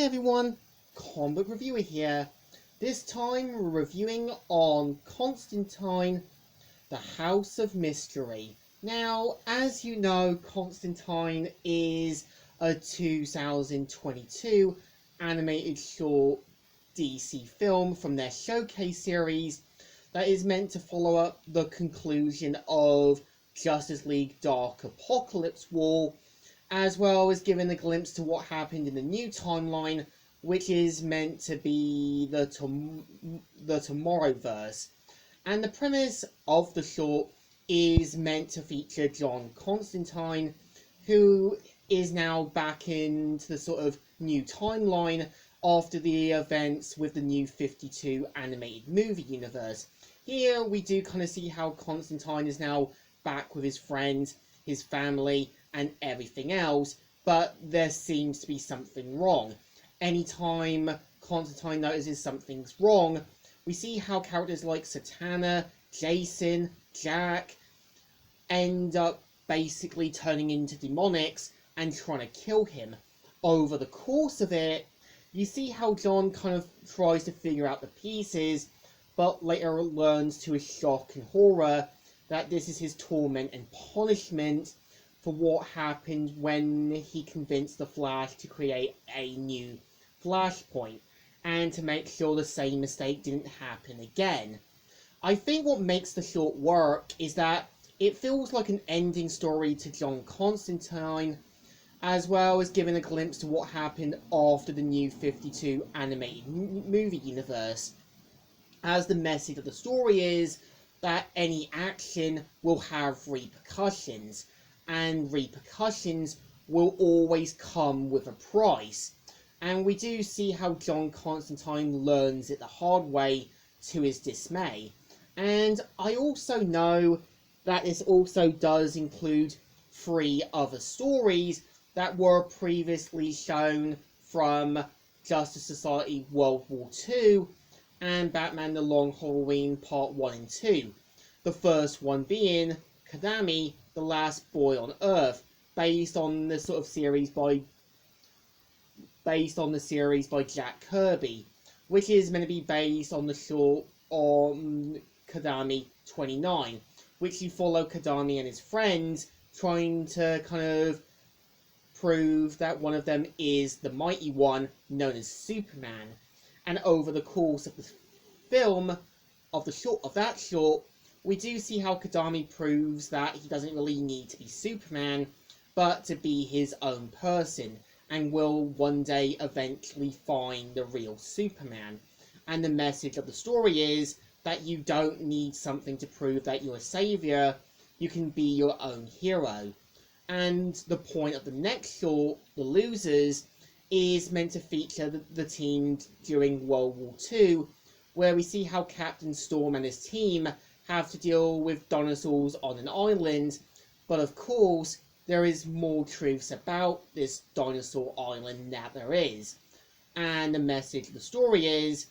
Hi everyone, Comic Reviewer here. This time we're reviewing on Constantine, the House of Mystery. Now, as you know, Constantine is a 2022 animated short DC film from their Showcase series that is meant to follow up the conclusion of Justice League Dark Apocalypse War, as well as giving a glimpse to what happened in the new timeline, which is meant to be the Tomorrowverse. And the premise of the short is meant to feature John Constantine, who is now back into the sort of new timeline after the events with the new 52 animated movie universe. Here we do kind of see how Constantine is now back with his friends, his family, and everything else, but there seems to be something wrong. Anytime Constantine notices something's wrong, we see how characters like Satana, Jason, Jack end up basically turning into demonics and trying to kill him. Over the course of it, you see how John kind of tries to figure out the pieces, but later learns to his shock and horror that this is his torment and punishment for what happened when he convinced the Flash to create a new flashpoint, and to make sure the same mistake didn't happen again. I think what makes the short work is that it feels like an ending story to John Constantine, as well as giving a glimpse to what happened after the new 52 animated movie universe, as the message of the story is that any action will have repercussions, and repercussions will always come with a price. And we do see how John Constantine learns it the hard way to his dismay. And I also know that this also does include 3 other stories that were previously shown from Justice Society World War II and Batman The Long Halloween Part 1 and 2. The first one being Kadami, The Last Boy on Earth, based on the series by Jack Kirby, which is meant to be based on the short on Kadami 29, which you follow Kadami and his friends trying to kind of prove that one of them is the Mighty One, known as Superman. And over the course of the film, of that short, we do see how Kadami proves that he doesn't really need to be Superman, but to be his own person, and will one day eventually find the real Superman. And the message of the story is that you don't need something to prove that you're a savior, you can be your own hero. And the point of the next short, The Losers, is meant to feature the team during World War II, where we see how Captain Storm and his team have to deal with dinosaurs on an island, but of course there is more truths about this dinosaur island that there is. And the message of the story is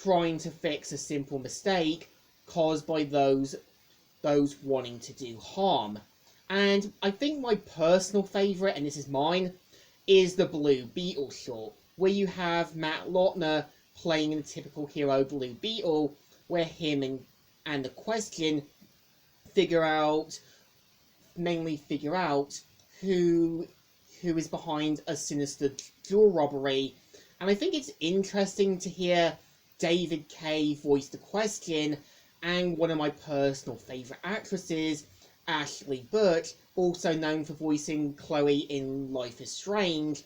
trying to fix a simple mistake caused by those wanting to do harm. And I think my personal favourite, and this is mine, is the Blue Beetle short, where you have Matt Lautner playing the typical hero Blue Beetle, where him and the Question mainly figure out who is behind a sinister jewel robbery. And I think it's interesting to hear David Kaye voice the Question, and one of my personal favourite actresses, Ashley Burch, also known for voicing Chloe in Life is Strange,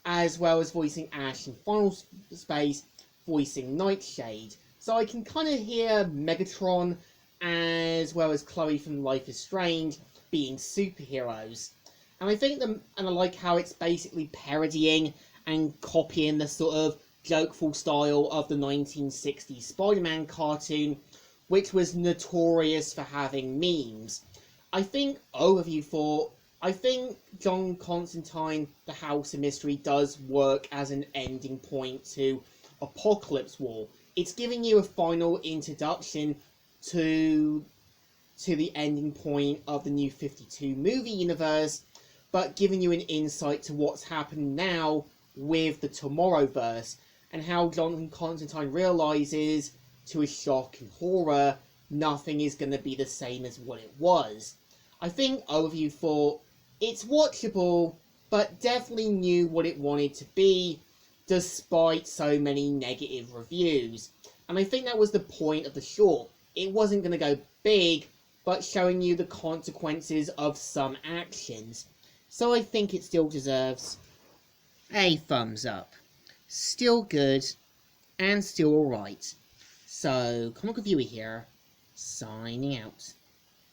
as well as voicing Ash in Final Space, voicing Nightshade. So I can kind of hear Megatron as well as Chloe from Life is Strange being superheroes. And I like how it's basically parodying and copying the sort of jokeful style of the 1960s Spider-Man cartoon, which was notorious for having memes. I think John Constantine, The House of Mystery, does work as an ending point to Apocalypse War. It's giving you a final introduction to the ending point of the new 52 movie universe, but giving you an insight to what's happened now with the Tomorrowverse, and how John Constantine realizes, to his shock and horror, nothing is going to be the same as what it was. I think overview thought it's watchable, but definitely knew what it wanted to be, despite so many negative reviews. And I think that was the point of the short. It wasn't going to go big, but showing you the consequences of some actions. So I think it still deserves a thumbs up. Still good, and still alright. So, Comic Reviewer here, signing out.